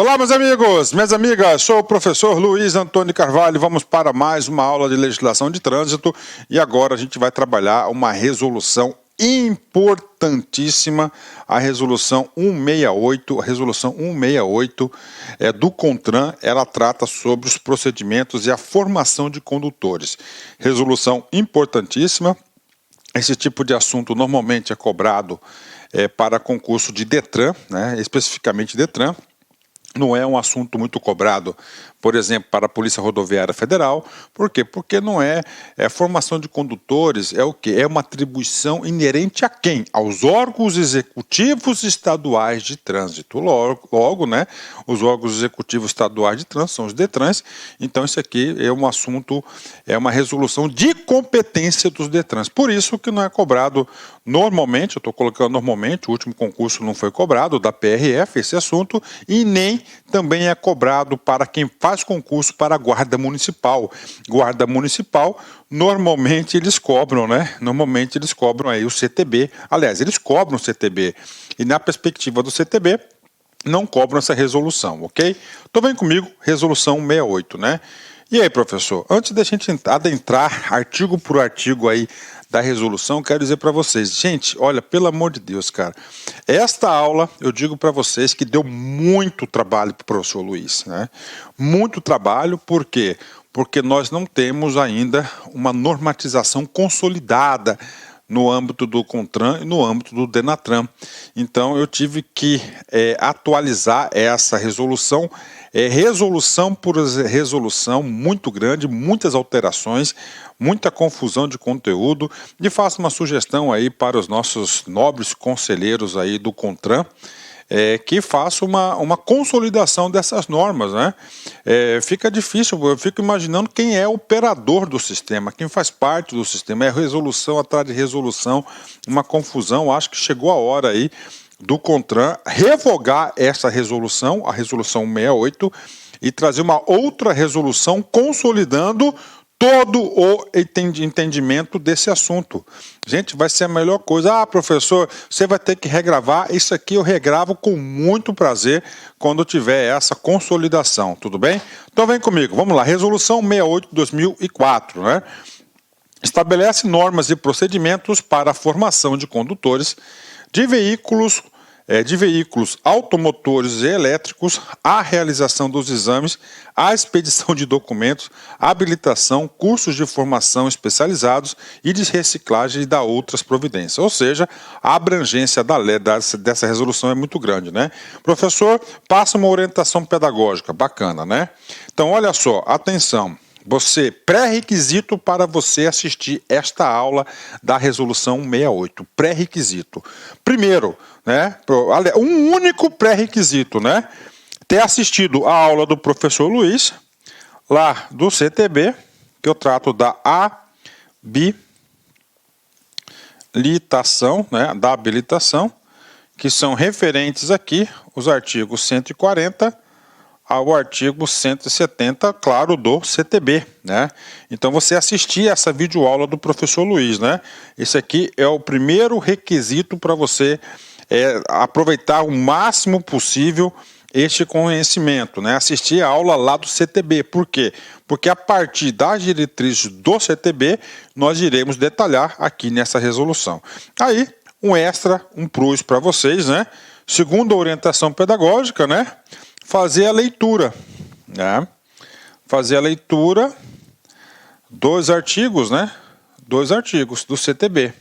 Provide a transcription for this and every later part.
Olá, meus amigos, minhas amigas, sou o professor Luiz Antônio Carvalho, vamos para mais uma aula de legislação de trânsito e agora a gente vai trabalhar uma resolução importantíssima, a resolução 168, a resolução 168 do CONTRAN, ela trata sobre os procedimentos e a formação de condutores. Resolução importantíssima, esse tipo de assunto normalmente é cobrado para concurso de DETRAN, né, especificamente DETRAN. Não é um assunto muito cobrado, por exemplo, para a Polícia Rodoviária Federal. Por quê? Porque não é formação de condutores, é o quê? É uma atribuição inerente a quem? Aos órgãos executivos estaduais de trânsito. Logo, né, os órgãos executivos estaduais de trânsito são os DETRANs. Então, isso aqui é um assunto, é uma resolução de competência dos DETRANs. Por isso que não é cobrado normalmente, eu estou colocando normalmente, o último concurso não foi cobrado, da PRF, esse assunto, e nem também é cobrado para quem faz concurso para a Guarda Municipal. Guarda Municipal, normalmente eles cobram, né? Normalmente eles cobram aí o CTB. Aliás, eles cobram o CTB. E na perspectiva do CTB, não cobram essa resolução, ok? Então vem comigo, resolução 168, né? E aí, professor, antes da gente adentrar artigo por artigo aí da resolução, quero dizer para vocês, gente, olha, pelo amor de Deus, cara, esta aula, eu digo para vocês que deu muito trabalho para o professor Luiz, né? Muito trabalho, por quê? Porque nós não temos ainda uma normatização consolidada no âmbito do CONTRAN e no âmbito do DENATRAN. Então, eu tive que atualizar essa resolução, resolução por resolução, muito grande, muitas alterações, muita confusão de conteúdo, e faço uma sugestão aí para os nossos nobres conselheiros aí do CONTRAN, que faça uma consolidação dessas normas, né? Fica difícil, eu fico imaginando quem é o operador do sistema, quem faz parte do sistema, é resolução atrás de resolução, uma confusão. Acho que chegou a hora aí do CONTRAN revogar essa resolução, a resolução 168, e trazer uma outra resolução consolidando todo o entendimento desse assunto. Gente, vai ser a melhor coisa. Ah, professor, você vai ter que regravar. Isso aqui eu regravo com muito prazer quando tiver essa consolidação, tudo bem? Então vem comigo, vamos lá. Resolução 68 de 2004, né? Estabelece normas e procedimentos para a formação de condutores de veículos automotores e elétricos, a realização dos exames, a expedição de documentos, habilitação, cursos de formação especializados e de reciclagem e da outras providências. Ou seja, a abrangência dessa resolução é muito grande, né? Professor, passa uma orientação pedagógica, bacana, né? Então, olha só, atenção. Pré-requisito para você assistir esta aula da resolução 168, pré-requisito. Primeiro, né, um único pré-requisito, né, ter assistido a aula do professor Luiz, lá do CTB, que eu trato da habilitação, né, que são referentes aqui os artigos 140 ao artigo 170, claro, do CTB, né? Então, você assistir essa videoaula do professor Luiz, né? Esse aqui é o primeiro requisito para você aproveitar o máximo possível este conhecimento, né? Assistir a aula lá do CTB. Por quê? Porque a partir das diretrizes do CTB, nós iremos detalhar aqui nessa resolução. Aí, um extra, um plus para vocês, né? Segundo a orientação pedagógica, né? Fazer a leitura, né? Fazer a leitura dos artigos, né? Dos artigos do CTB.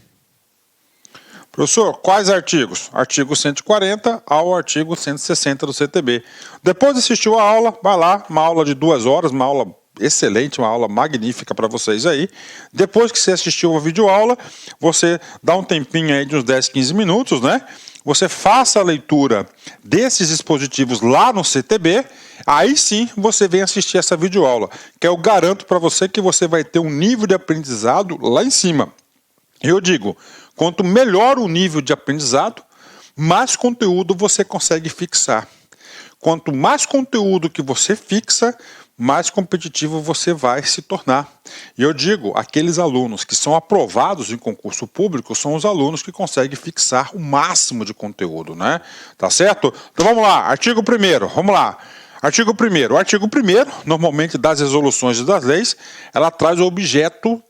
Professor, quais artigos? Artigo 140 ao artigo 160 do CTB. Depois de assistir a aula, vai lá, uma aula de 2 horas, uma aula excelente, uma aula magnífica para vocês aí. Depois que você assistiu a videoaula, você dá um tempinho aí de uns 10, 15 minutos, né? Você faça a leitura desses dispositivos lá no CTB, aí sim você vem assistir essa videoaula, que eu garanto para você que você vai ter um nível de aprendizado lá em cima. Eu digo, quanto melhor o nível de aprendizado, mais conteúdo você consegue fixar. Quanto mais conteúdo que você fixa, mais competitivo você vai se tornar. E eu digo, aqueles alunos que são aprovados em concurso público são os alunos que conseguem fixar o máximo de conteúdo, né? Tá certo? Então vamos lá, artigo 1º, vamos lá. Artigo 1º. O artigo 1º, normalmente das resoluções e das leis, ela traz o objeto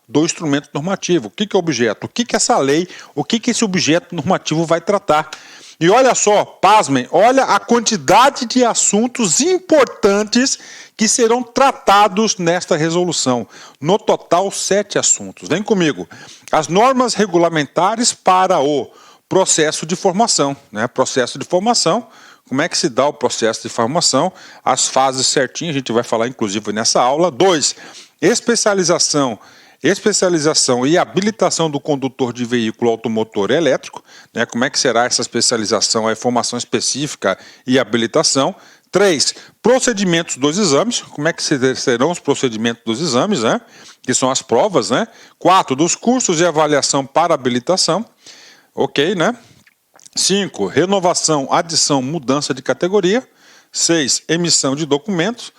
do instrumento normativo. O que é o objeto? O que é essa lei? O que esse objeto normativo vai tratar? E olha só, pasmem, olha a quantidade de assuntos importantes que serão tratados nesta resolução. No total, 7 assuntos. Vem comigo. As normas regulamentares para o processo de formação, né? Processo de formação. Como é que se dá o processo de formação? As fases certinhas, a gente vai falar inclusive nessa aula. 2. Especialização e habilitação do condutor de veículo automotor elétrico, né? Como é que será essa especialização, a formação específica e habilitação. 3. Procedimentos dos exames, como é que serão os procedimentos dos exames, né? Que são as provas, né? 4. Dos cursos de avaliação para habilitação, ok, né? 5. Renovação, adição, mudança de categoria. 6. Emissão de documentos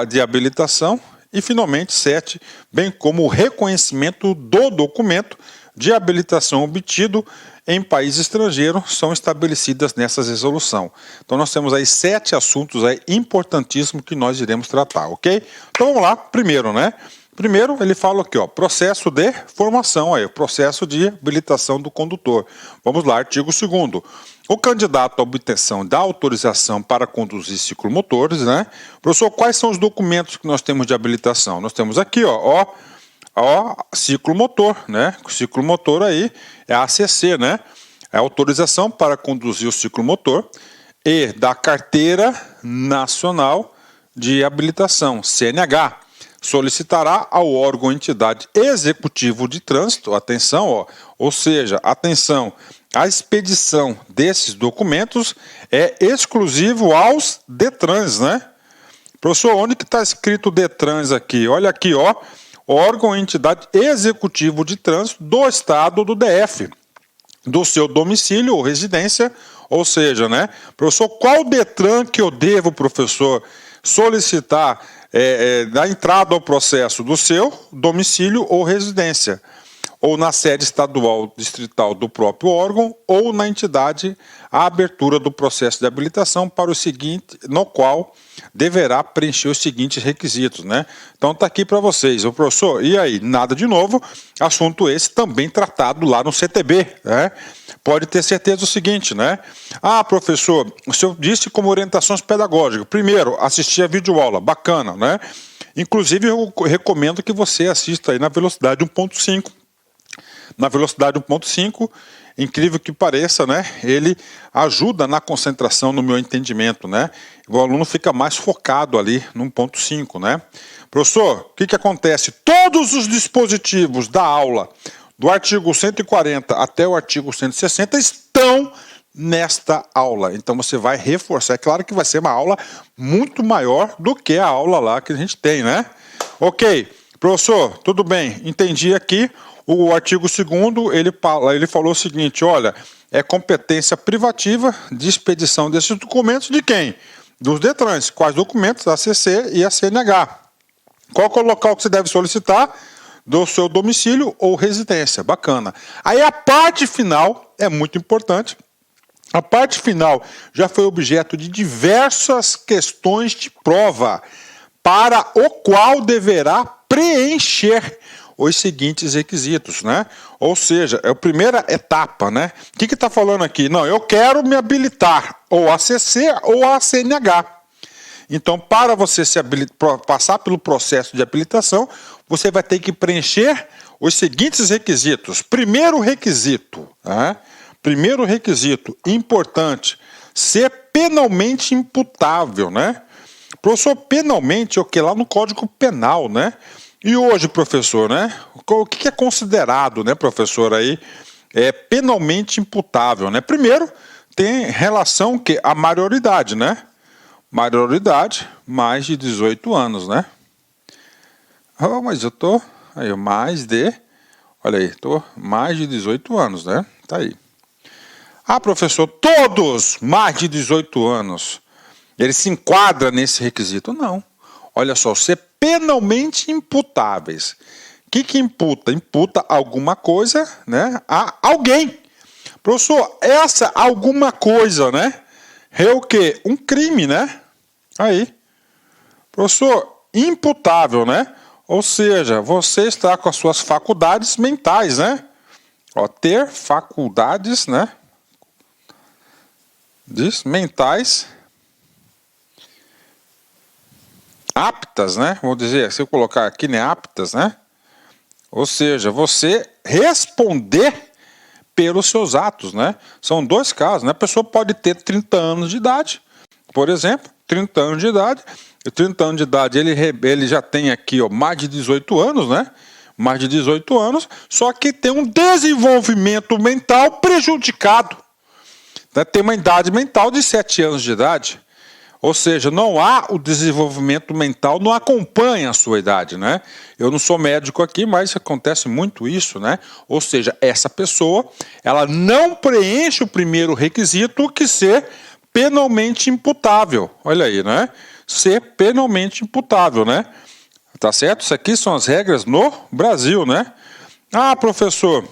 de habilitação. E, finalmente, 7. Bem como o reconhecimento do documento de habilitação obtido em país estrangeiro são estabelecidas nessa resolução. Então, nós temos aí 7 assuntos aí importantíssimos que nós iremos tratar, ok? Então, vamos lá. Primeiro, né? Primeiro, ele fala aqui, ó, processo de formação, aí, processo de habilitação do condutor. Vamos lá, artigo 2º. O candidato à obtenção da autorização para conduzir ciclomotores, né? Professor, quais são os documentos que nós temos de habilitação? Nós temos aqui, ó, ciclomotor, né? O ciclomotor aí é a ACC, né? É a autorização para conduzir o ciclomotor e da Carteira Nacional de Habilitação, CNH. Solicitará ao órgão ou entidade executivo de trânsito, atenção, ó, ou seja, atenção, a expedição desses documentos é exclusivo aos DETRANs, né? Professor, onde que está escrito DETRANs aqui? Olha aqui, ó, órgão ou entidade executivo de trânsito do estado do DF, do seu domicílio ou residência, ou seja, né? Professor, qual DETRAN que eu devo, professor, solicitar da entrada ao processo do seu domicílio ou residência, ou na sede estadual distrital do próprio órgão, ou na entidade a abertura do processo de habilitação para o seguinte, no qual deverá preencher os seguintes requisitos, né? Então está aqui para vocês, o professor, e aí, nada de novo, assunto esse também tratado lá no CTB, né? Pode ter certeza do seguinte, né? Ah, professor, o senhor disse como orientações pedagógicas. Primeiro, assistir a videoaula, bacana, né? Inclusive, eu recomendo que você assista aí na velocidade 1.5. Na velocidade 1.5, incrível que pareça, né? Ele ajuda na concentração, no meu entendimento, né? O aluno fica mais focado ali no 1.5, né? Professor, o que acontece? Todos os dispositivos da aula, do artigo 140 até o artigo 160, estão nesta aula. Então você vai reforçar. É claro que vai ser uma aula muito maior do que a aula lá que a gente tem, né? Ok, professor, tudo bem. Entendi aqui. O artigo 2º, ele falou o seguinte, olha, é competência privativa de expedição desses documentos de quem? Dos DETRANs. Quais documentos? A ACC e a CNH. Qual é o local que você deve solicitar? Do seu domicílio ou residência. Bacana. Aí a parte final é muito importante. A parte final já foi objeto de diversas questões de prova, para o qual deverá preencher os seguintes requisitos, né? Ou seja, é a primeira etapa, né? O que está falando aqui? Não, eu quero me habilitar ou a ACC ou a CNH. Então, para você passar pelo processo de habilitação, você vai ter que preencher os seguintes requisitos. Primeiro requisito, né? Primeiro requisito importante, ser penalmente imputável, né? Professor, penalmente, o que lá no Código Penal, né? E hoje, professor, né? O que é considerado, né, professor, aí, penalmente imputável, né? Primeiro, tem relação que a maioridade, né? Maioridade, mais de 18 anos, né? Oh, mas eu tô aí, olha aí, tô mais de 18 anos, né? Tá aí. Ah, professor, todos mais de 18 anos, ele se enquadra nesse requisito? Não. Olha só, ser penalmente imputáveis. O que imputa? Imputa alguma coisa, né, a alguém. Professor, essa alguma coisa, né, é o quê? Um crime, né? Aí, professor, imputável, né? Ou seja, você está com as suas faculdades mentais, né? Ó, ter faculdades, né? Mentais aptas, né? Vou dizer, se eu colocar aqui, né? Aptas, né? Ou seja, você responder pelos seus atos, né? São dois casos, né? A pessoa pode ter 30 anos de idade, por exemplo, 30 anos de idade, e 30 anos de idade ele já tem aqui, ó, mais de 18 anos, né? Mais de 18 anos, só que tem um desenvolvimento mental prejudicado, né? Tem uma idade mental de 7 anos de idade. Ou seja, não há o desenvolvimento mental, não acompanha a sua idade, né? Eu não sou médico aqui, mas acontece muito isso, né? Ou seja, essa pessoa, ela não preenche o primeiro requisito, que ser penalmente imputável. Olha aí, né? Ser penalmente imputável, né? Tá certo? Isso aqui são as regras no Brasil, né? Ah, professor,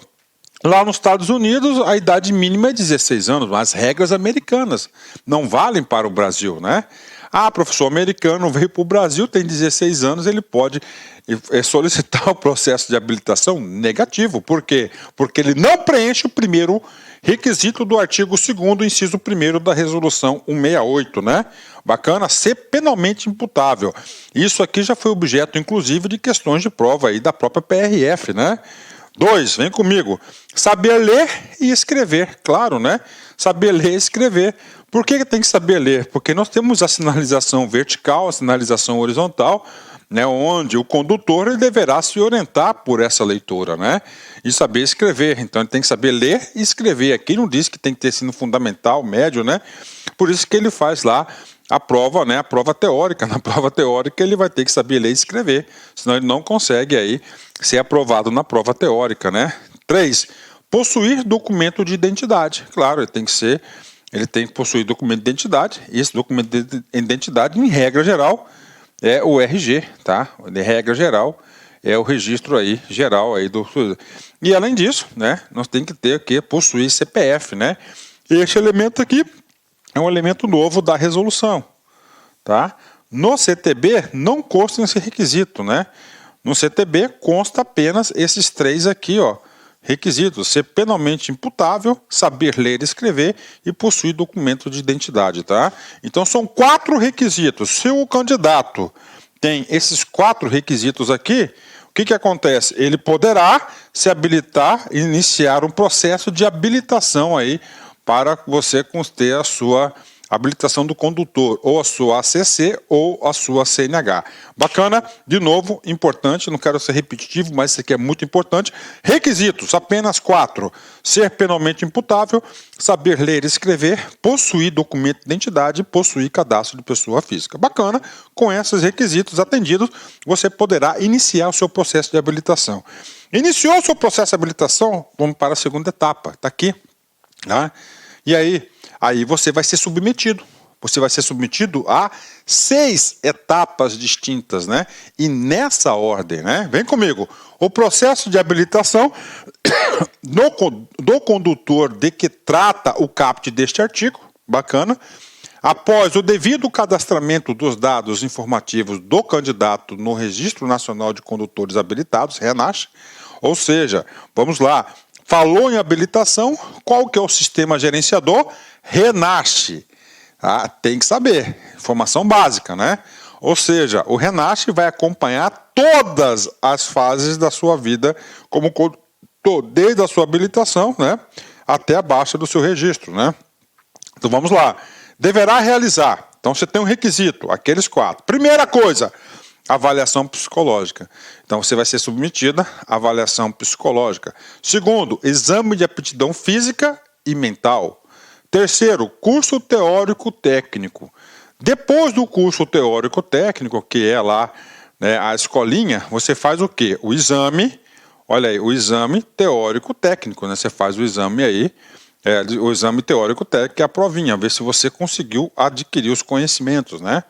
lá nos Estados Unidos, a idade mínima é 16 anos, mas regras americanas não valem para o Brasil, né? Ah, professor americano veio para o Brasil, tem 16 anos, ele pode solicitar o processo de habilitação negativo. Por quê? Porque ele não preenche o primeiro requisito do artigo 2º, inciso 1º da resolução 168, né? Bacana, ser penalmente imputável. Isso aqui já foi objeto, inclusive, de questões de prova aí da própria PRF, né? 2, vem comigo. Saber ler e escrever, claro, né? Saber ler e escrever. Por que tem que saber ler? Porque nós temos a sinalização vertical, a sinalização horizontal, né, onde o condutor ele deverá se orientar por essa leitura, né? E saber escrever. Então ele tem que saber ler e escrever. Aqui não diz que tem que ter ensino fundamental, médio, né? Por isso que ele faz lá a prova, né? A prova teórica. Na prova teórica ele vai ter que saber ler e escrever, senão ele não consegue aí ser aprovado na prova teórica, né? 3, possuir documento de identidade. Claro, ele tem que possuir documento de identidade, e esse documento de identidade, em regra geral, é o RG, tá? De regra geral, é o registro aí, geral aí do... E além disso, né, nós temos que ter que possuir CPF, né? E este elemento aqui é um elemento novo da resolução, tá? No CTB não consta esse requisito, né? No CTB consta apenas esses 3 aqui, ó, requisitos: ser penalmente imputável, saber ler e escrever e possuir documento de identidade, tá? Então são 4 requisitos. Se o candidato tem esses 4 requisitos aqui, o que acontece? Ele poderá se habilitar e iniciar um processo de habilitação aí para você ter a sua habilitação do condutor, ou a sua ACC ou a sua CNH. Bacana, de novo, importante, não quero ser repetitivo, mas isso aqui é muito importante. Requisitos, apenas 4. Ser penalmente imputável, saber ler e escrever, possuir documento de identidade, possuir cadastro de pessoa física. Bacana, com esses requisitos atendidos, você poderá iniciar o seu processo de habilitação. Iniciou o seu processo de habilitação, vamos para a segunda etapa, está aqui. Tá? E aí você vai ser submetido. Você vai ser submetido a 6 etapas distintas, né? E nessa ordem, né? Vem comigo. O processo de habilitação do condutor de que trata o caput deste artigo, bacana. Após o devido cadastramento dos dados informativos do candidato no Registro Nacional de Condutores Habilitados, RENACH, ou seja, vamos lá, falou em habilitação, qual que é o sistema gerenciador? RENACH. Ah, tem que saber, informação básica, né? Ou seja, o RENACH vai acompanhar todas as fases da sua vida como condutor, desde a sua habilitação, né, até a baixa do seu registro, né? Então vamos lá. Deverá realizar. Então você tem um requisito, aqueles 4. Primeira coisa, avaliação psicológica. Então você vai ser submetida à avaliação psicológica. Segundo, exame de aptidão física e mental. Terceiro, curso teórico técnico. Depois do curso teórico técnico, que é lá, né, a escolinha, você faz o quê? O exame, olha aí, o exame teórico técnico, né? Você faz o exame aí, o exame teórico técnico, que é a provinha, ver se você conseguiu adquirir os conhecimentos, né?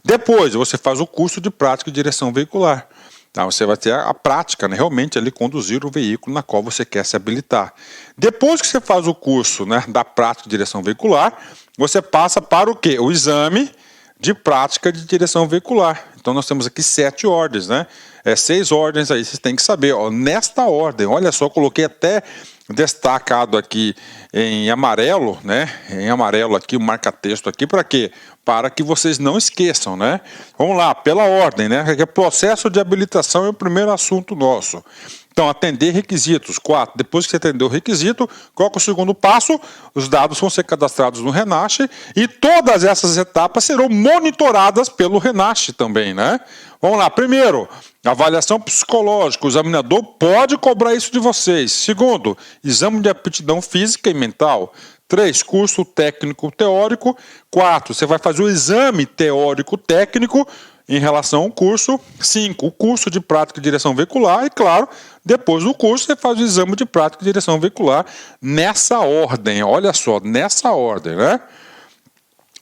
Depois, você faz o curso de prática de direção veicular. Tá? Você vai ter a prática, né, realmente ali conduzir o veículo na qual você quer se habilitar. Depois que você faz o curso, né, da prática de direção veicular, você passa para o quê? O exame de prática de direção veicular. Então nós temos aqui 7 ordens, né? 6 ordens aí, vocês têm que saber, ó, nesta ordem, olha só, coloquei até destacado aqui em amarelo, né? Em amarelo aqui, o marca-texto aqui, para quê? Para que vocês não esqueçam, né? Vamos lá, pela ordem, né? Processo de habilitação é o primeiro assunto nosso. Então, atender requisitos. 4. Depois que você atendeu o requisito, qual é o segundo passo? Os dados vão ser cadastrados no Renast e todas essas etapas serão monitoradas pelo Renast também, né? Vamos lá. Primeiro, avaliação psicológica. O examinador pode cobrar isso de vocês. Segundo, exame de aptidão física e mental. 3. Curso técnico teórico. 4. Você vai fazer o exame teórico técnico em relação ao curso. 5. O curso de prática e direção veicular. E, claro, depois do curso, você faz o exame de prática e direção veicular nessa ordem. Olha só, nessa ordem, né?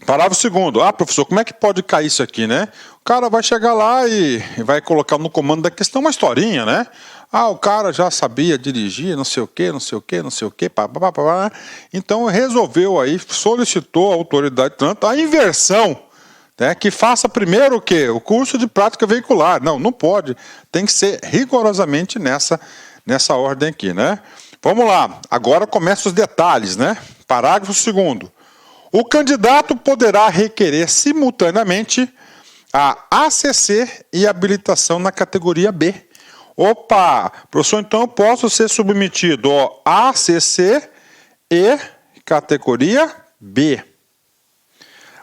Parágrafo 2º. Ah, professor, como é que pode cair isso aqui, né? O cara vai chegar lá e vai colocar no comando da questão uma historinha, né? Ah, o cara já sabia dirigir, não sei o quê, não sei o quê, não sei o quê, pá, pá, pá, pá. Então solicitou à autoridade tanto a inversão, né, que faça primeiro o quê? O curso de prática veicular. Não, não pode. Tem que ser rigorosamente nessa ordem aqui, né? Vamos lá. Agora começam os detalhes, né? Parágrafo 2º. O candidato poderá requerer simultaneamente a ACC e habilitação na categoria B. Opa! Professor, então eu posso ser submetido a ACC e categoria B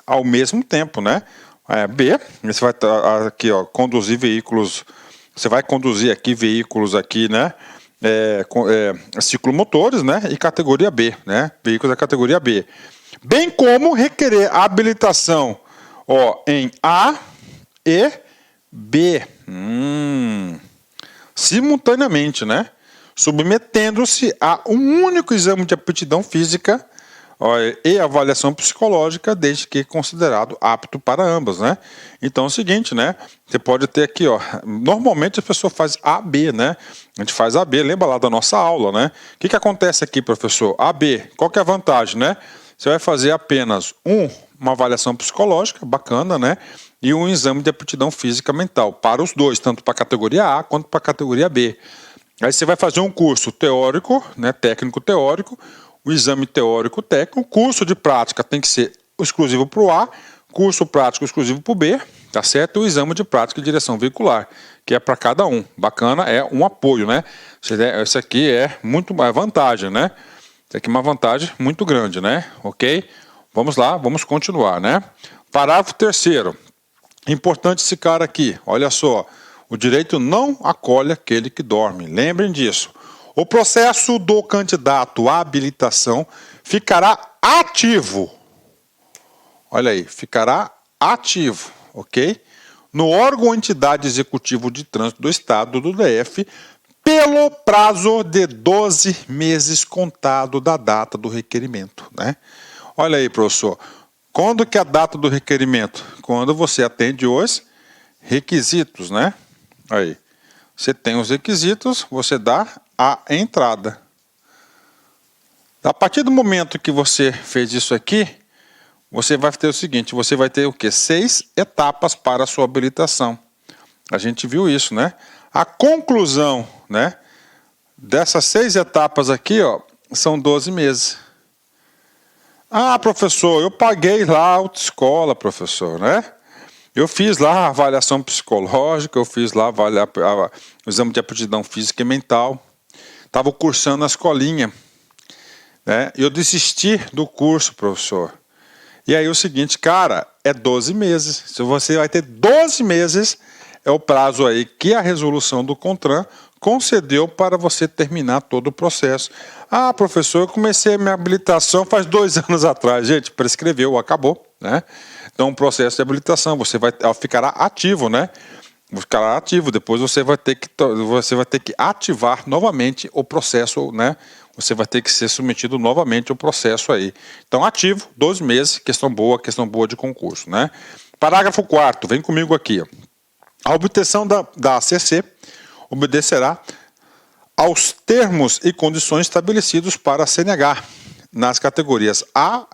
ao mesmo tempo, né? B, você vai aqui, ó, conduzir veículos, você vai conduzir aqui veículos aqui, né? Ciclomotores, né? E categoria B, né? Veículos da categoria B. Bem como requerer habilitação, ó, em A e B. Simultaneamente, né? Submetendo-se a um único exame de aptidão física e avaliação psicológica, desde que considerado apto para ambas, né? Então é o seguinte, né? Você pode ter aqui, ó, normalmente a pessoa faz AB, né? A gente faz AB, lembra lá da nossa aula, né? O que acontece aqui, professor? AB, qual que é a vantagem, né? Você vai fazer apenas uma avaliação psicológica, bacana, né? E um exame de aptidão física mental, para os dois, tanto para a categoria A quanto para a categoria B. Aí você vai fazer um curso teórico, né? Técnico teórico, o exame teórico técnico, curso de prática tem que ser exclusivo para o A, curso prático exclusivo para o B, tá certo? E o exame de prática e direção veicular, que é para cada um. Bacana, é um apoio, né? Isso aqui é muito mais vantagem, né? Isso aqui é uma vantagem muito grande, né? Ok? Vamos lá, vamos continuar, né? Parágrafo 3º. Importante esse cara aqui, olha só. O direito não acolhe aquele que dorme. Lembrem disso. O processo do candidato à habilitação ficará ativo. Olha aí, ficará ativo, ok? No órgão ou entidade executivo de trânsito do Estado, do DF, pelo prazo de 12 meses contado da data do requerimento, né? Olha aí, professor. Quando que é a data do requerimento? Quando você atende os requisitos, né? Aí. Você tem os requisitos, você dá a entrada. A partir do momento que você fez isso aqui, você vai ter o seguinte, você vai ter o quê? 6 etapas para a sua habilitação. A gente viu isso, né? A conclusão, né, dessas 6 etapas aqui, ó, são 12 meses. Ah, professor, eu paguei lá a autoescola, professor, né? Eu fiz lá a avaliação psicológica, eu fiz lá o exame de aptidão física e mental. Estava cursando na escolinha, né? Eu desisti do curso, professor. E aí o seguinte, cara, é 12 meses. Se você vai ter 12 meses, é o prazo aí que a resolução do CONTRAN concedeu para você terminar todo o processo. Ah, professor, eu comecei a minha habilitação faz 2 anos atrás. Gente, prescreveu, acabou, né? Então, o processo de habilitação, você ficará ativo, né? Ficará ativo, depois você vai ter que ativar novamente o processo, né? Você vai ter que ser submetido novamente ao processo aí. Então, ativo, 12 meses, questão boa de concurso, né? Parágrafo 4º, vem comigo aqui. A obtenção da ACC obedecerá aos termos e condições estabelecidos para a CNH, nas categorias A,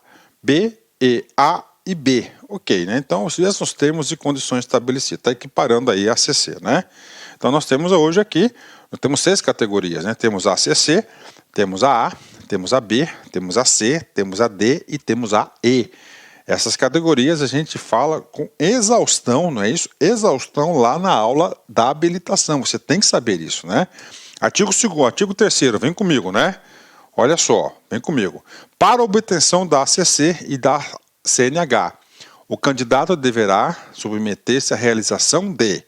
B, E, A e B. ok, né? Então, os mesmos termos e condições estabelecidas, está equiparando aí a ACC, né? Então, nós temos hoje aqui, nós temos 6 categorias, né? Temos a ACC, temos a A, temos a B, temos a C, temos a D e temos a E. Essas categorias a gente fala com exaustão, não é isso? Exaustão lá na aula da habilitação, você tem que saber isso, né? Artigo 2º, artigo 3º, vem comigo, né? Olha só, vem comigo. Para obtenção da ACC e da CNH, o candidato deverá submeter-se à realização de...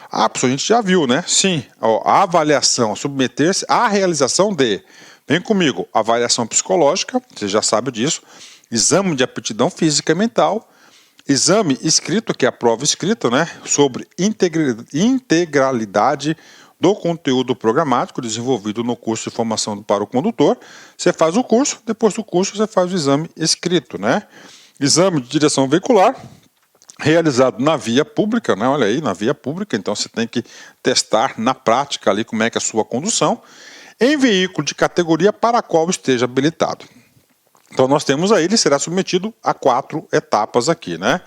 Ah, professor, a gente já viu, né? Sim, a avaliação, submeter-se à realização de... Vem comigo, avaliação psicológica, você já sabe disso, exame de aptidão física e mental, exame escrito, que é a prova escrita, né? Sobre integralidade do conteúdo programático desenvolvido no curso de formação para o condutor. Você faz o curso, depois do curso você faz o exame escrito, né? Exame de direção veicular, realizado na via pública, né? Olha aí, na via pública, então você tem que testar na prática ali como é que é a sua condução, em veículo de categoria para a qual esteja habilitado. Então nós temos aí, ele será submetido a 4 etapas aqui, né?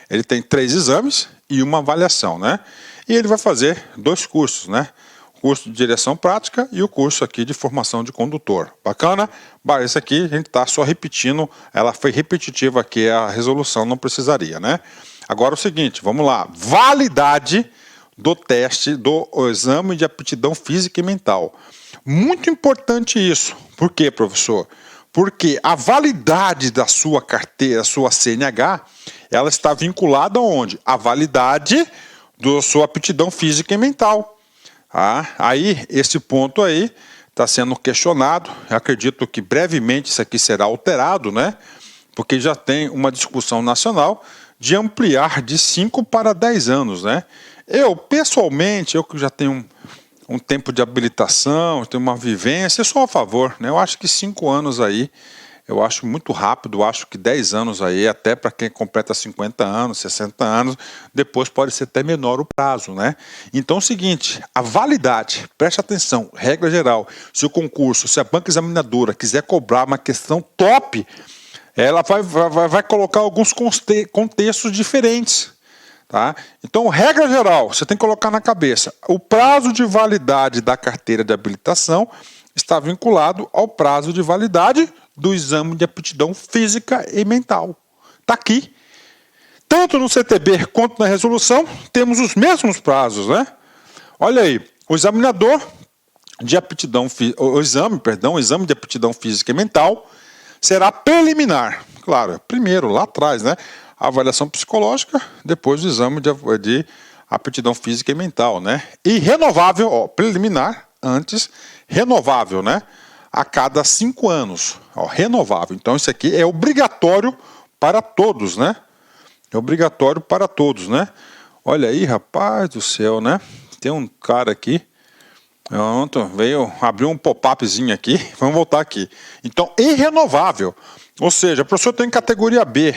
Ele tem 3 exames e uma avaliação, né? E ele vai fazer 2 cursos, né? O curso de direção prática e o curso aqui de formação de condutor. Bacana? Esse aqui a gente está só repetindo, ela foi repetitiva aqui, a resolução não precisaria, né? Agora o seguinte, vamos lá. Validade do teste do exame de aptidão física e mental. Muito importante isso. Por quê, professor? Porque a validade da sua carteira, sua CNH, ela está vinculada aonde? A validade da sua aptidão física e mental. Aí, esse ponto aí está sendo questionado. Eu acredito que brevemente isso aqui será alterado, né? Porque já tem uma discussão nacional de ampliar de 5 para 10 anos, né? Eu, pessoalmente, eu que já tenho um tempo de habilitação, tenho uma vivência, eu sou a favor, né? Eu acho que 5 anos aí, eu acho muito rápido, eu acho que 10 anos aí, até para quem completa 50 anos, 60 anos, depois pode ser até menor o prazo, né? Então é o seguinte, a validade, preste atenção, regra geral, se o concurso, se a banca examinadora quiser cobrar uma questão top, ela vai colocar alguns contextos diferentes. Tá? Então, regra geral, você tem que colocar na cabeça, o prazo de validade da carteira de habilitação está vinculado ao prazo de validade do exame de aptidão física e mental. Está aqui. Tanto no CTB quanto na resolução, temos os mesmos prazos, né? Olha aí, o examinador de aptidão, o exame de aptidão física e mental será preliminar. Claro, primeiro, lá atrás, né? A avaliação psicológica, depois o exame de aptidão física e mental, né? E renovável, preliminar, antes, renovável, né? A cada 5 anos, renovável. Então isso aqui é obrigatório para todos, né? É obrigatório para todos, né? Olha aí, rapaz do céu, né? Tem um cara aqui, pronto, veio, abriu um pop-upzinho aqui, vamos voltar aqui. Então, irrenovável, ou seja, o professor tem categoria B,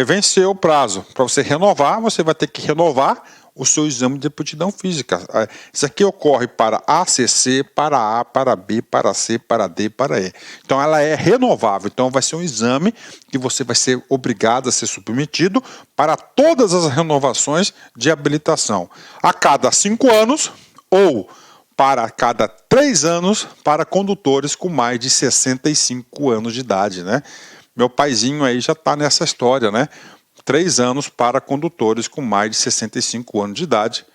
venceu o prazo. Para você renovar, você vai ter que renovar o seu exame de aptidão física. Isso aqui ocorre para ACC, para A, para B, para C, para D, para E. Então ela é renovável. Então vai ser um exame que você vai ser obrigado a ser submetido para todas as renovações de habilitação. A cada 5 anos ou para cada 3 anos para condutores com mais de 65 anos de idade, né? Meu paizinho aí já está nessa história, né? 3 anos para condutores com mais de 65 anos de idade,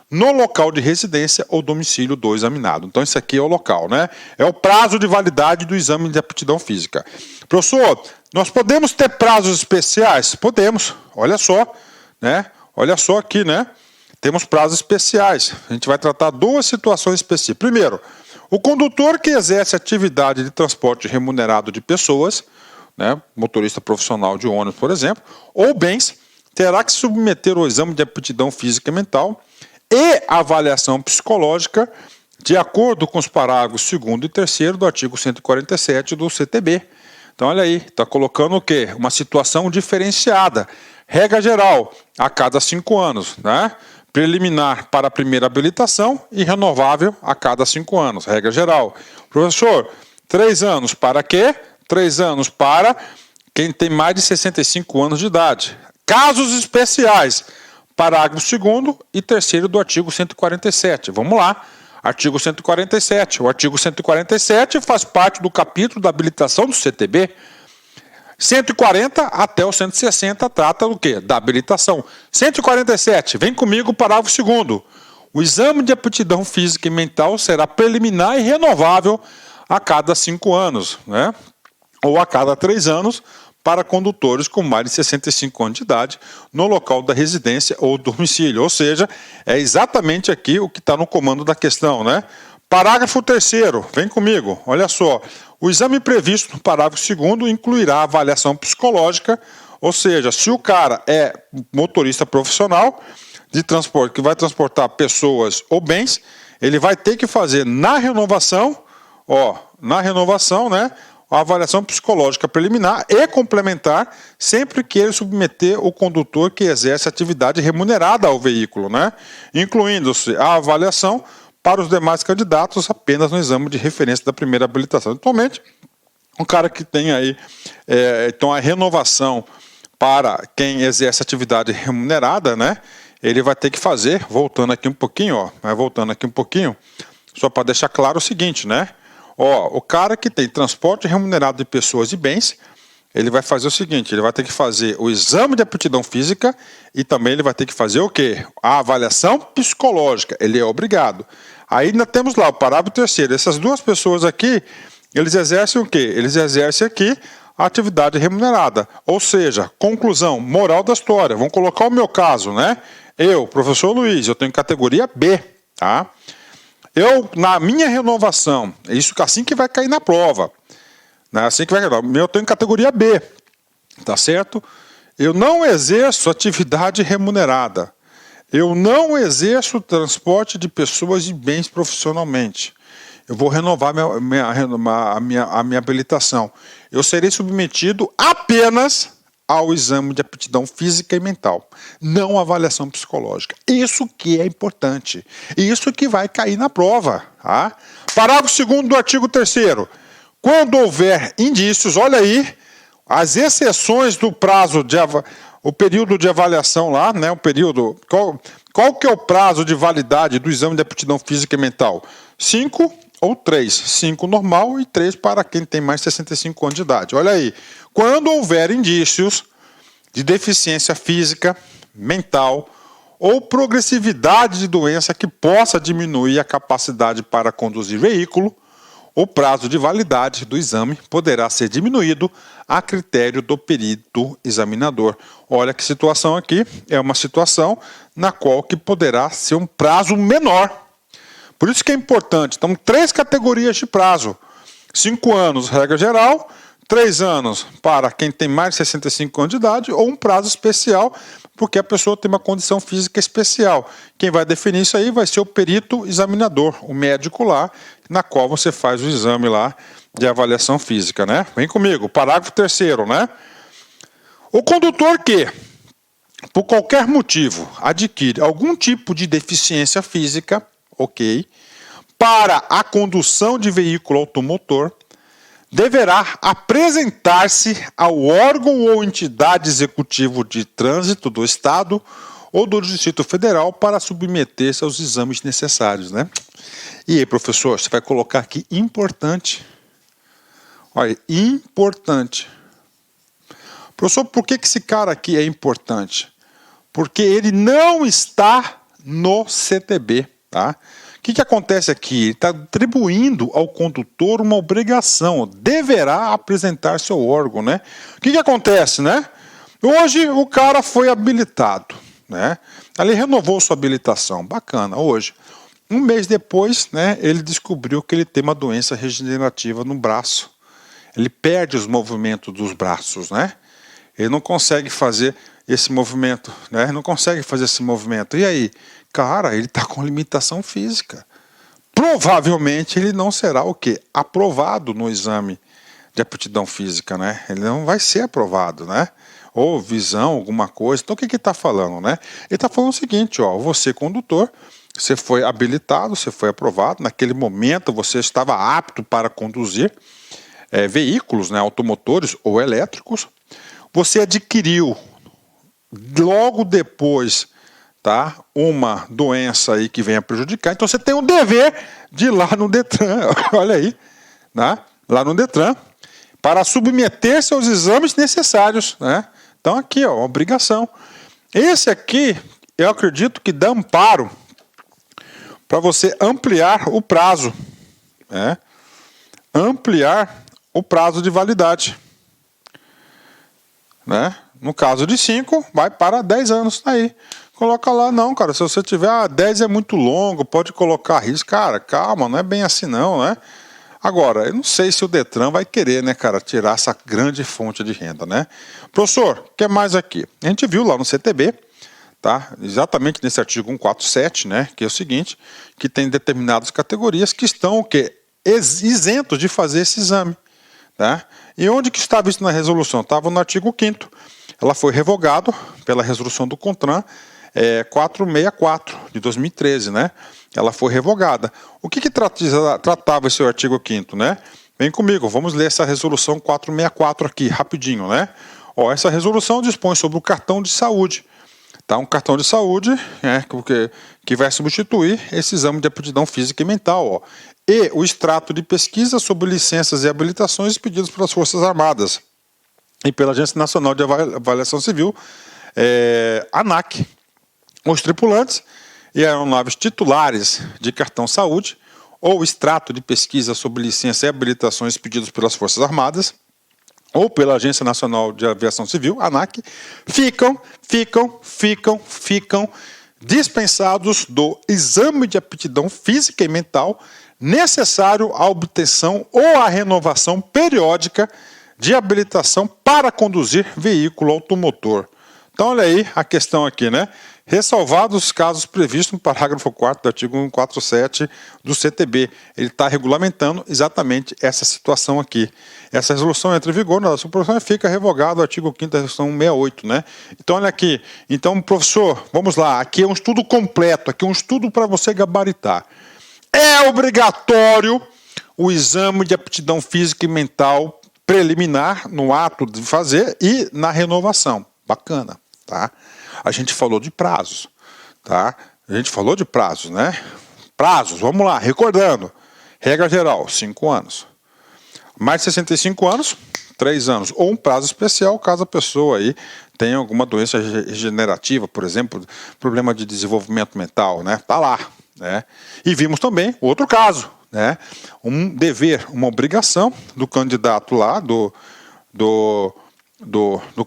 no local de residência ou domicílio do examinado. Então, isso aqui é o local, né? É o prazo de validade do exame de aptidão física. Professor, nós podemos ter prazos especiais? Podemos. Olha só, né? Olha só aqui, né? Temos prazos especiais. A gente vai tratar 2 situações específicas. Primeiro, o condutor que exerce atividade de transporte remunerado de pessoas, né, motorista profissional de ônibus, por exemplo, ou bens, terá que submeter ao exame de aptidão física e mental e avaliação psicológica de acordo com os parágrafos 2º e 3º do artigo 147 do CTB. Então, olha aí, está colocando o quê? Uma situação diferenciada. Regra geral, a cada 5 anos, né? Preliminar para a primeira habilitação e renovável a cada 5 anos. Regra geral. Professor, 3 anos para quê? 3 anos para quem tem mais de 65 anos de idade. Casos especiais, parágrafo 2º e 3º do artigo 147. Vamos lá. Artigo 147. O artigo 147 faz parte do capítulo da habilitação do CTB. 140 até o 160 trata do quê? Da habilitação. 147, vem comigo, parágrafo 2º. O exame de aptidão física e mental será preliminar e renovável a cada 5 anos, né? Ou a cada 3 anos, para condutores com mais de 65 anos de idade no local da residência ou domicílio. Ou seja, é exatamente aqui o que está no comando da questão, né? Parágrafo 3º, vem comigo, olha só. O exame previsto no parágrafo 2º incluirá a avaliação psicológica, ou seja, se o cara é motorista profissional de transporte que vai transportar pessoas ou bens, ele vai ter que fazer na renovação, né? A avaliação psicológica preliminar e complementar sempre que ele submeter o condutor que exerce atividade remunerada ao veículo, né? Incluindo-se a avaliação para os demais candidatos apenas no exame de referência da primeira habilitação. Atualmente, um cara que tem aí, então a renovação para quem exerce atividade remunerada, né? Ele vai ter que fazer, voltando aqui um pouquinho, só para deixar claro o seguinte, né? O cara que tem transporte remunerado de pessoas e bens, ele vai fazer o seguinte, ele vai ter que fazer o exame de aptidão física e também ele vai ter que fazer o quê? A avaliação psicológica, ele é obrigado. Aí ainda temos lá o parágrafo 3º, essas duas pessoas aqui, eles exercem o quê? Eles exercem aqui a atividade remunerada, ou seja, conclusão, moral da história, vamos colocar o meu caso, né? Eu, professor Luiz, eu tenho categoria B, tá? Eu, na minha renovação, isso assim que vai cair na prova, né? Assim que vai cair, eu tenho categoria B, tá certo? Eu não exerço atividade remunerada. Eu não exerço transporte de pessoas e bens profissionalmente. Eu vou renovar a minha habilitação. Eu serei submetido apenas ao exame de aptidão física e mental, não avaliação psicológica. Isso que é importante. Isso que vai cair na prova. Tá? Parágrafo 2º do artigo 3º. Quando houver indícios, olha aí, as exceções do prazo o período de avaliação lá, né? O período. Qual que é o prazo de validade do exame de aptidão física e mental? 5 ou 3. 5 normal e 3 para quem tem mais de 65 anos de idade. Olha aí. Quando houver indícios de deficiência física, mental ou progressividade de doença que possa diminuir a capacidade para conduzir veículo, o prazo de validade do exame poderá ser diminuído a critério do perito examinador. Olha que situação aqui, é uma situação na qual que poderá ser um prazo menor. Por isso que é importante, então 3 categorias de prazo. 5 anos, regra geral, 3 anos para quem tem mais de 65 anos de idade ou um prazo especial, porque a pessoa tem uma condição física especial. Quem vai definir isso aí vai ser o perito examinador, o médico lá, na qual você faz o exame lá de avaliação física, né? Vem comigo, parágrafo 3º, né? O condutor que, por qualquer motivo, adquire algum tipo de deficiência física, ok, para a condução de veículo automotor, deverá apresentar-se ao órgão ou entidade executivo de trânsito do Estado ou do Distrito Federal para submeter-se aos exames necessários, né? E aí, professor, você vai colocar aqui importante. Olha, importante. Professor, por que esse cara aqui é importante? Porque ele não está no CTB, tá? O que acontece aqui? Ele está atribuindo ao condutor uma obrigação, deverá apresentar-se ao órgão, né? O que acontece, né? Hoje o cara foi habilitado, né? Ele renovou sua habilitação, bacana, hoje. Um mês depois, né, ele descobriu que ele tem uma doença regenerativa no braço. Ele perde os movimentos dos braços, né? Ele não consegue fazer esse movimento, né? Não consegue fazer esse movimento. E aí? Cara, ele está com limitação física. Provavelmente ele não será o quê? Aprovado no exame de aptidão física, né? Ele não vai ser aprovado, né? Ou visão, alguma coisa. Então o que ele está falando, né? Ele está falando o seguinte, ó, você condutor, você foi habilitado, você foi aprovado, naquele momento você estava apto para conduzir veículos, né, automotores ou elétricos, você adquiriu logo depois, tá, uma doença aí que venha prejudicar, então você tem um dever de ir lá no Detran, olha aí, né, lá no Detran, para submeter-se aos exames necessários, né? Então aqui, ó, obrigação. Esse aqui, eu acredito que dá amparo para você ampliar o prazo, né? Ampliar o prazo de validade, né? No caso de 5, vai para 10 anos, tá aí. Coloca lá, não, cara, se você tiver, 10 é muito longo, pode colocar risco. Cara, calma, não é bem assim não, né? Agora, eu não sei se o Detran vai querer, né, cara, tirar essa grande fonte de renda, né? Professor, o que mais aqui? A gente viu lá no CTB, tá? Exatamente nesse artigo 147, né, que é o seguinte, que tem determinadas categorias que estão o quê? Isentos de fazer esse exame, tá? E onde que estava isso na resolução? Estava no artigo 5º. Ela foi revogada pela resolução do CONTRAN 464 de 2013, né? Ela foi revogada. O que tratava esse artigo 5º, né? Vem comigo, vamos ler essa resolução 464 aqui, rapidinho, né? Ó, essa resolução dispõe sobre o cartão de saúde, tá? Um cartão de saúde, né, que vai substituir esse exame de aptidão física e mental, ó. E o extrato de pesquisa sobre licenças e habilitações pedidos pelas Forças Armadas e pela Agência Nacional de Avaliação Civil, ANAC. Os tripulantes e aeronaves titulares de cartão saúde ou extrato de pesquisa sobre licença e habilitações pedidos pelas Forças Armadas ou pela Agência Nacional de Aviação Civil, ANAC, ficam dispensados do exame de aptidão física e mental necessário à obtenção ou à renovação periódica de habilitação para conduzir veículo automotor. Então, olha aí a questão aqui, né? Ressalvados os casos previstos no parágrafo 4º do artigo 147 do CTB. Ele está regulamentando exatamente essa situação aqui. Essa resolução entra em vigor na sua produção e fica revogado o artigo 5º da resolução 168, né? Então, olha aqui. Então, professor, vamos lá. Aqui é um estudo completo, aqui é um estudo para você gabaritar. É obrigatório o exame de aptidão física e mental preliminar no ato de fazer e na renovação. Bacana, tá? A gente falou de prazos, tá? A gente falou de prazos, né? Prazos, vamos lá, recordando. Regra geral, 5 anos. Mais de 65 anos, 3 anos. Ou um prazo especial, caso a pessoa aí tenha alguma doença regenerativa, por exemplo, problema de desenvolvimento mental, né? Tá lá, né? E vimos também outro caso, né? Um dever, uma obrigação do candidato lá, do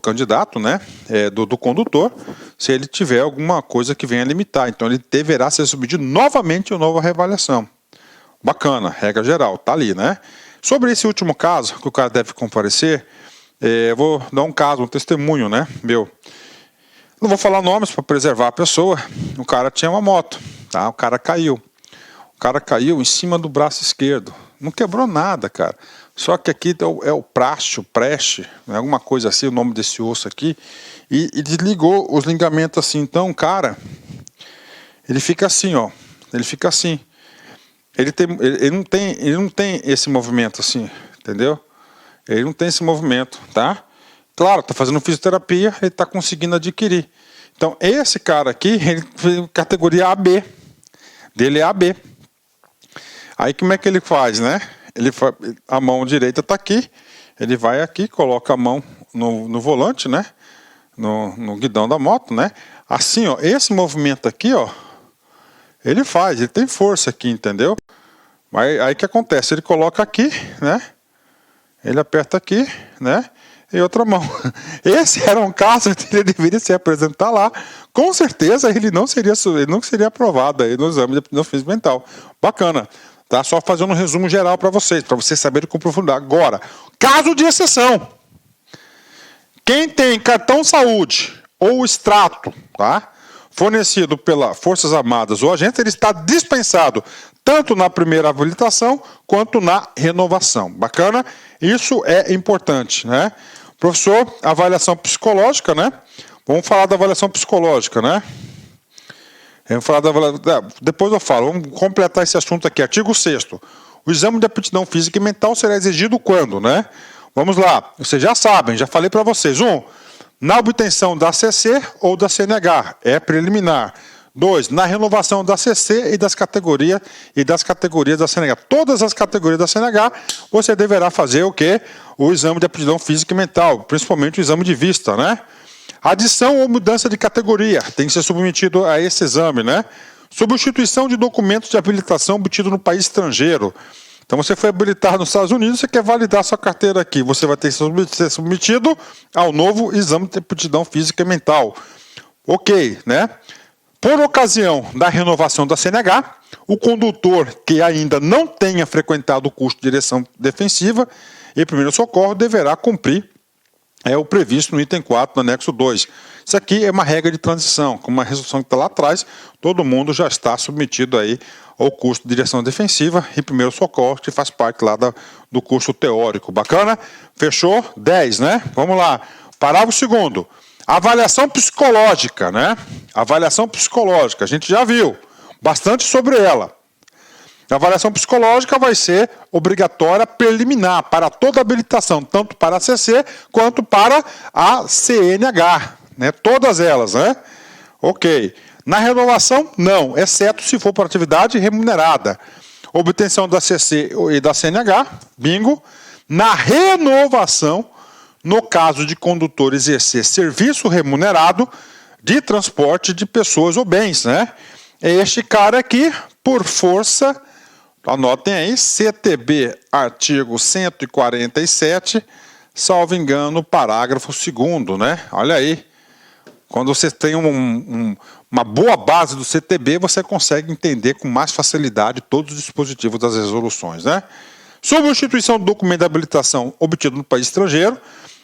candidato, né, do condutor, se ele tiver alguma coisa que venha limitar. Então, ele deverá ser submetido novamente a nova reavaliação. Bacana, regra geral, tá ali, né? Sobre esse último caso, que o cara deve comparecer, eu vou dar um caso, um testemunho, né, meu. Não vou falar nomes para preservar a pessoa. O cara tinha uma moto, tá? O cara caiu. O cara caiu em cima do braço esquerdo. Não quebrou nada, cara. Só que aqui é o preste, né, alguma coisa assim, o nome desse osso aqui, e desligou os ligamentos assim. Então, cara, ele fica assim, ó. Ele fica assim. Ele não tem esse movimento assim, entendeu? Ele não tem esse movimento, tá? Claro, tá fazendo fisioterapia, ele tá conseguindo adquirir. Então, esse cara aqui, ele fez categoria AB. Dele é AB. Aí, como é que ele faz, né? A mão direita está aqui, ele vai aqui, coloca a mão no volante, né? No guidão da moto, né? Assim, ó, esse movimento aqui, ó, ele faz, ele tem força aqui, entendeu? Mas aí que acontece? Ele coloca aqui, né? Ele aperta aqui, né? E outra mão. Esse era um caso que ele deveria se apresentar lá. Com certeza ele não seria aprovado aí no exame de aptidão física e mental. Bacana. Tá? Só fazendo um resumo geral para vocês saberem com profundidade. Agora, caso de exceção. Quem tem cartão saúde ou extrato, tá, fornecido pelas Forças Armadas ou agente, ele está dispensado tanto na primeira habilitação quanto na renovação. Bacana? Isso é importante, né? Professor, avaliação psicológica, né? Vamos falar da avaliação psicológica, né? Depois eu falo, vamos completar esse assunto aqui. Artigo 6º. O exame de aptidão física e mental será exigido quando, né? Vamos lá, vocês já sabem, já falei para vocês. Na obtenção da CC ou da CNH, é preliminar. 2. Na renovação da CC e das categorias da CNH. Todas as categorias da CNH, você deverá fazer o quê? O exame de aptidão física e mental, principalmente o exame de vista, né? Adição ou mudança de categoria, tem que ser submetido a esse exame, né? Substituição de documentos de habilitação obtido no país estrangeiro. Então você foi habilitado nos Estados Unidos, você quer validar sua carteira aqui, você vai ter que ser submetido ao novo exame de aptidão física e mental. Ok, né? Por ocasião da renovação da CNH, o condutor que ainda não tenha frequentado o curso de direção defensiva e primeiro socorro deverá cumprir o previsto no item 4 do anexo 2. Isso aqui é uma regra de transição, com uma resolução que está lá atrás, todo mundo já está submetido aí ao curso de direção defensiva e primeiro socorro, que faz parte lá do curso teórico. Bacana? Fechou? 10, né? Vamos lá. Parágrafo 2º. Avaliação psicológica, né? Avaliação psicológica, a gente já viu bastante sobre ela. A avaliação psicológica vai ser obrigatória preliminar para toda habilitação, tanto para a CC quanto para a CNH, né? Todas elas, né? Ok. Na renovação, não, exceto se for para atividade remunerada. Obtenção da CC e da CNH, bingo. Na renovação, no caso de condutor exercer serviço remunerado de transporte de pessoas ou bens, né? Este cara aqui, por força, anotem aí, CTB, artigo 147, salvo engano, parágrafo 2º, né? Olha aí, quando você tem uma boa base do CTB, você consegue entender com mais facilidade todos os dispositivos das resoluções, né? Substituição do documento de habilitação obtido no país estrangeiro,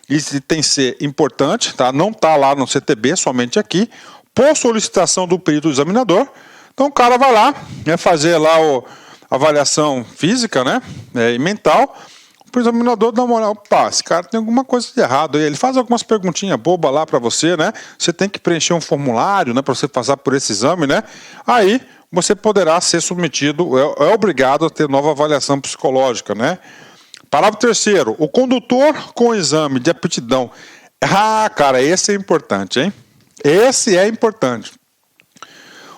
isso tem que ser importante, tá? Não está lá no CTB, somente aqui, por solicitação do perito examinador. Então o cara vai lá, fazer lá a avaliação física, né, e mental. O examinador dá uma olhada, opa, esse cara tem alguma coisa de errado. Ele faz algumas perguntinhas bobas lá para você, né? Você tem que preencher um formulário, né, para você passar por esse exame, né? Aí você poderá ser submetido, é obrigado a ter nova avaliação psicológica, né? Parágrafo 3º. O condutor com exame de aptidão. Ah, cara, esse é importante, hein? Esse é importante.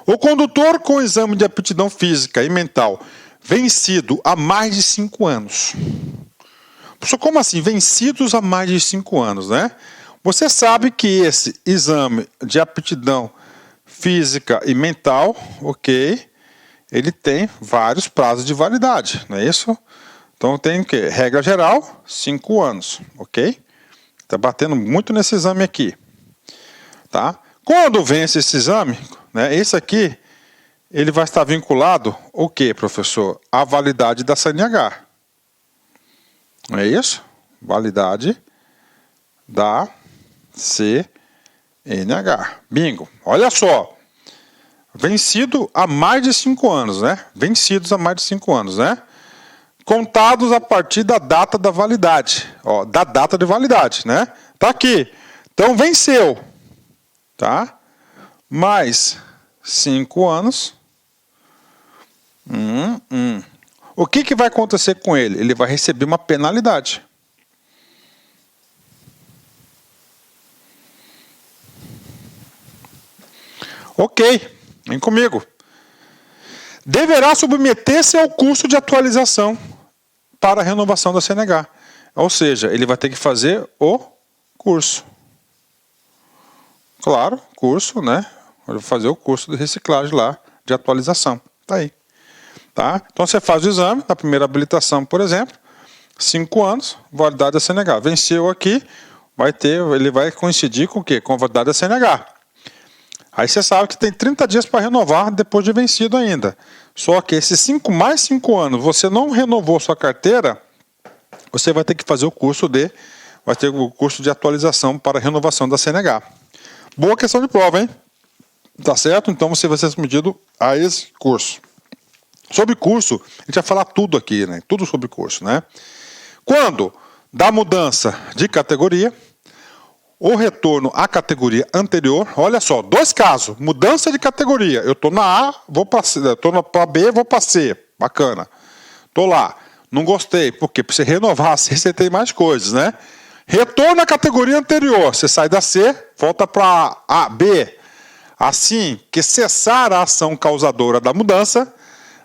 O condutor com exame de aptidão física e mental vencido há mais de 5 anos. Professor, como assim? Vencidos há mais de 5 anos, né? Você sabe que esse exame de aptidão física e mental, ok, ele tem vários prazos de validade, não é isso? Então tem o quê? Regra geral, 5 anos, ok? Está batendo muito nesse exame aqui, tá? Quando vence esse exame, né, esse aqui, ele vai estar vinculado o quê, professor? A validade da CNH. Não é isso? Validade da CNH. Bingo. Olha só. Vencido há mais de 5 anos, né? Vencidos há mais de 5 anos, né? Contados a partir da data da validade. Ó, da data de validade, né? Tá aqui. Então, venceu. Tá? Mais 5 anos. O que vai acontecer com ele? Ele vai receber uma penalidade. Ok, vem comigo. Deverá submeter-se ao curso de atualização para a renovação da CNH. Ou seja, ele vai ter que fazer o curso. Claro, curso, né? Ele vai fazer o curso de reciclagem lá, de atualização. Tá aí. Tá? Então você faz o exame, na primeira habilitação, por exemplo, 5 anos, validade da CNH. Venceu aqui, ele vai coincidir com o quê? Com a validade da CNH. Aí você sabe que tem 30 dias para renovar depois de vencido ainda. Só que esses 5 mais 5 anos, você não renovou sua carteira, você vai ter que fazer o curso de atualização para renovação da CNH. Boa questão de prova, hein? Tá certo? Então você vai ser submetido a esse curso. Sobre curso, a gente vai falar tudo aqui, né? Tudo sobre curso, né? Quando da mudança de categoria, o retorno à categoria anterior, olha só, 2 casos, mudança de categoria, eu estou na A, vou para C, estou para B, vou para C, bacana, estou lá, não gostei, por quê? Para você renovar a C, você tem mais coisas, né? Retorna à categoria anterior. Você sai da C, volta para a B. Assim que cessar a ação causadora da mudança,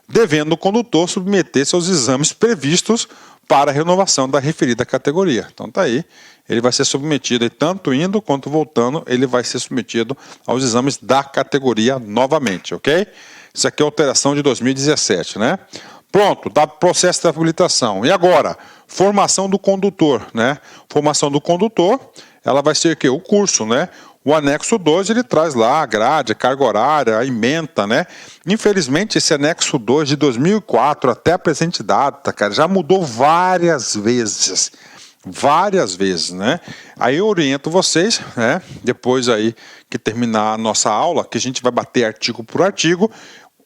devendo o condutor submeter-se aos exames previstos para a renovação da referida categoria. Então tá aí, ele vai ser submetido, tanto indo quanto voltando, ele vai ser submetido aos exames da categoria novamente, ok? Isso aqui é a alteração de 2017, né? Pronto, dá processo de habilitação. E agora, formação do condutor, né? Formação do condutor, ela vai ser o quê? O curso, né? O anexo 2, ele traz lá a grade, a carga horária, a ementa, né? Infelizmente, esse anexo 2 de 2004 até a presente data, cara, já mudou várias vezes. Várias vezes, né? Aí eu oriento vocês, né? Depois aí que terminar a nossa aula, que a gente vai bater artigo por artigo,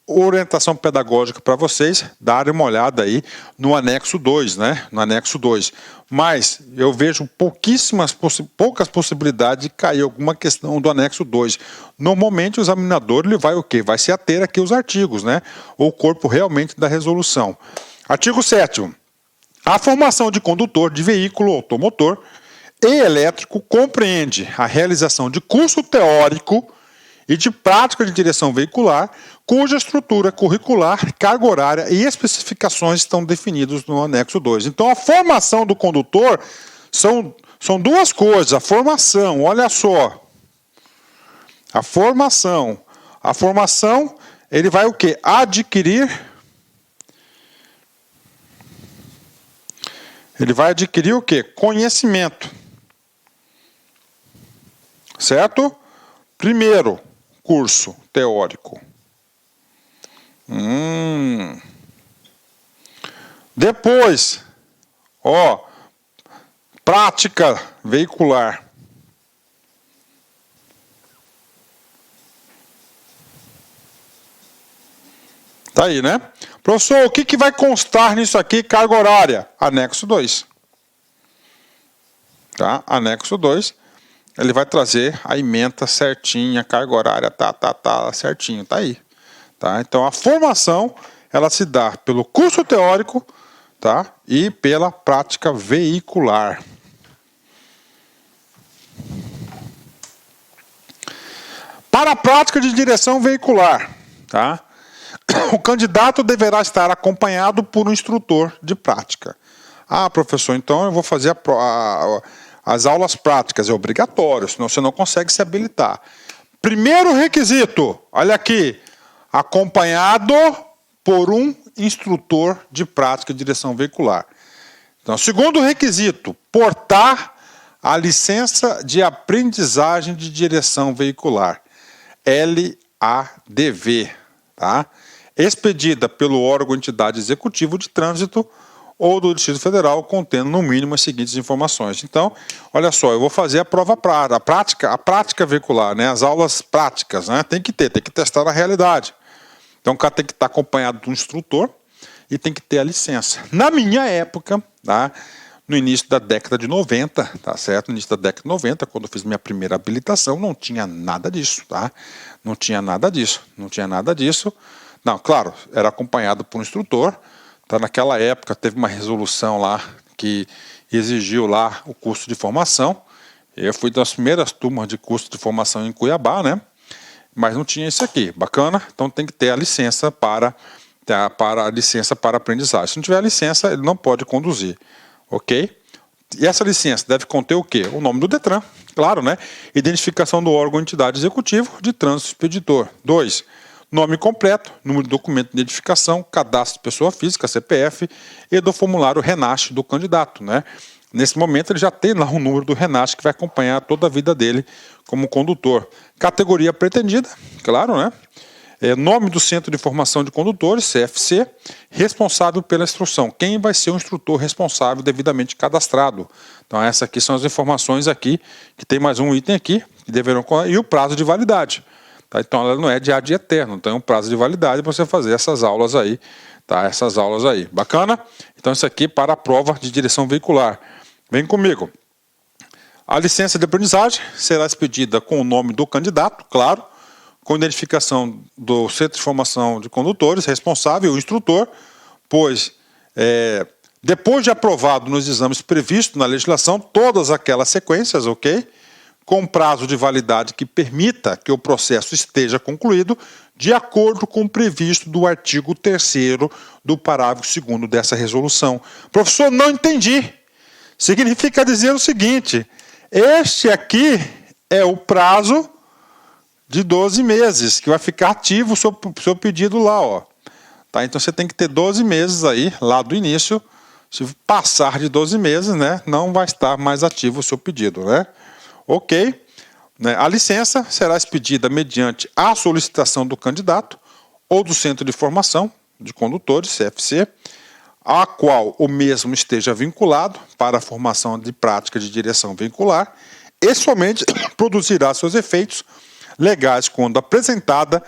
orientação pedagógica para vocês darem uma olhada aí no anexo 2, né? No anexo 2. Mas eu vejo poucas possibilidades de cair alguma questão do anexo 2. Normalmente o examinador ele vai o quê? Vai se ater aqui aos artigos, né? O corpo realmente da resolução. Artigo 7º. A formação de condutor de veículo automotor e elétrico compreende a realização de curso teórico e de prática de direção veicular, cuja estrutura curricular, carga horária e especificações estão definidos no anexo 2. Então, a formação do condutor são duas coisas. A formação, olha só. A formação, ele vai o quê? Ele vai adquirir o quê? Conhecimento. Certo? Primeiro, curso teórico. Depois, prática veicular. Tá aí, né? Professor, o que vai constar nisso aqui? Carga horária. Anexo 2. Tá? Anexo 2. Ele vai trazer a ementa certinha, a carga horária certinho, tá aí. Tá? Então a formação, ela se dá pelo curso teórico, tá? E pela prática veicular. Para a prática de direção veicular, tá? O candidato deverá estar acompanhado por um instrutor de prática. Ah, professor, então eu vou fazer as aulas práticas, é obrigatório, senão você não consegue se habilitar. Primeiro requisito, olha aqui, acompanhado por um instrutor de prática de direção veicular. Então, segundo requisito, portar a licença de aprendizagem de direção veicular, LADV, tá? Expedida pelo órgão ou entidade executivo de trânsito ou do Distrito Federal, contendo no mínimo as seguintes informações. Então, olha só, eu vou fazer a prova prática, a prática veicular, né? As aulas práticas, né? Tem que testar na realidade. Então, o cara tem que estar acompanhado de um instrutor e tem que ter a licença. Na minha época, tá? No início da década de 90, tá certo? No início da década de 90, quando eu fiz minha primeira habilitação, não tinha nada disso, tá? Não tinha nada disso. Não, claro, era acompanhado por um instrutor. Tá, naquela época teve uma resolução lá que exigiu lá o curso de formação. Eu fui das primeiras turmas de curso de formação em Cuiabá, né? Mas não tinha isso aqui, bacana? Então tem que ter a licença para aprendizagem. Se não tiver a licença, ele não pode conduzir, ok? E essa licença deve conter o quê? O nome do Detran, claro, né? Identificação do órgão ou entidade executivo de trânsito expeditor. 2. Nome completo, número de documento de identificação, cadastro de pessoa física, CPF, e do formulário RENASC do candidato, né? Nesse momento ele já tem lá o número do RENASC que vai acompanhar toda a vida dele como condutor. Categoria pretendida, claro, né? Nome do Centro de Formação de Condutores, CFC, responsável pela instrução. Quem vai ser o instrutor responsável devidamente cadastrado? Então essas aqui são as informações aqui, que tem mais um item aqui, que deverão... E o prazo de validade. Tá? Então ela não é de ad eterno, então é um prazo de validade para você fazer essas aulas aí, tá? Essas aulas aí, bacana? Então isso aqui para a prova de direção veicular. Vem comigo. A licença de aprendizagem será expedida com o nome do candidato, claro, com identificação do Centro de Formação de Condutores, responsável, o instrutor, pois Depois de aprovado nos exames previstos na legislação, todas aquelas sequências, ok? Com prazo de validade que permita que o processo esteja concluído de acordo com o previsto do artigo 3º do parágrafo 2º dessa resolução. Professor, não entendi. Significa dizer o seguinte, este aqui é o prazo de 12 meses, que vai ficar ativo o seu pedido lá, ó. Tá? Então você tem que ter 12 meses aí, lá do início. Se passar de 12 meses, né, não vai estar mais ativo o seu pedido, né? Ok. A licença será expedida mediante a solicitação do candidato ou do Centro de Formação de Condutores, CFC, a qual o mesmo esteja vinculado para a formação de prática de direção veicular e somente produzirá seus efeitos legais quando apresentada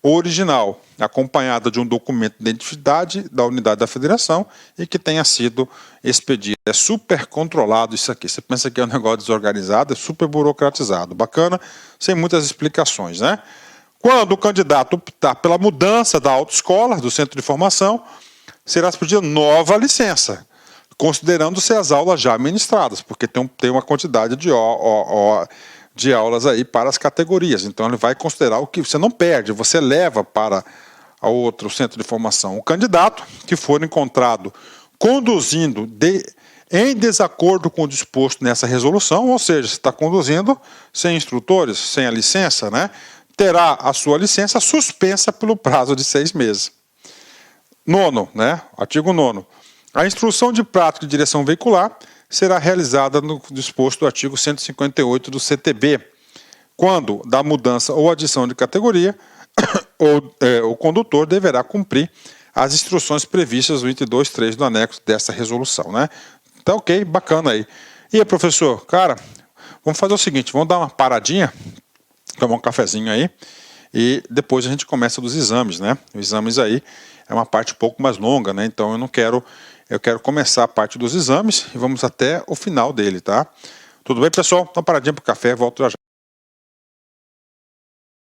original, acompanhada de um documento de identidade da unidade da federação e que tenha sido expedido. É super controlado isso aqui. Você pensa que é um negócio desorganizado, é super burocratizado. Bacana, sem muitas explicações, né? Quando o candidato optar pela mudança da autoescola, do centro de formação, será expedida nova licença, considerando-se as aulas já ministradas, porque tem uma quantidade de aulas aí para as categorias. Então, ele vai considerar o que você não perde, você leva para a outro centro de formação. O candidato que for encontrado conduzindo em desacordo com o disposto nessa resolução, ou seja, se está conduzindo sem instrutores, sem a licença, né, terá a sua licença suspensa pelo prazo de 6 meses. 9º, né, artigo 9º. A instrução de prática de direção veicular será realizada no disposto do artigo 158 do CTB, quando da mudança ou adição de categoria, o condutor deverá cumprir as instruções previstas no item 2.3 do anexo dessa resolução, né? Tá ok, bacana aí. E aí, professor, cara, vamos fazer o seguinte, vamos dar uma paradinha, tomar um cafezinho aí, e depois a gente começa dos exames, né? Os exames aí é uma parte um pouco mais longa, né? Então eu quero começar a parte dos exames e vamos até o final dele, tá? Tudo bem, pessoal? Então paradinha pro café, volto já já.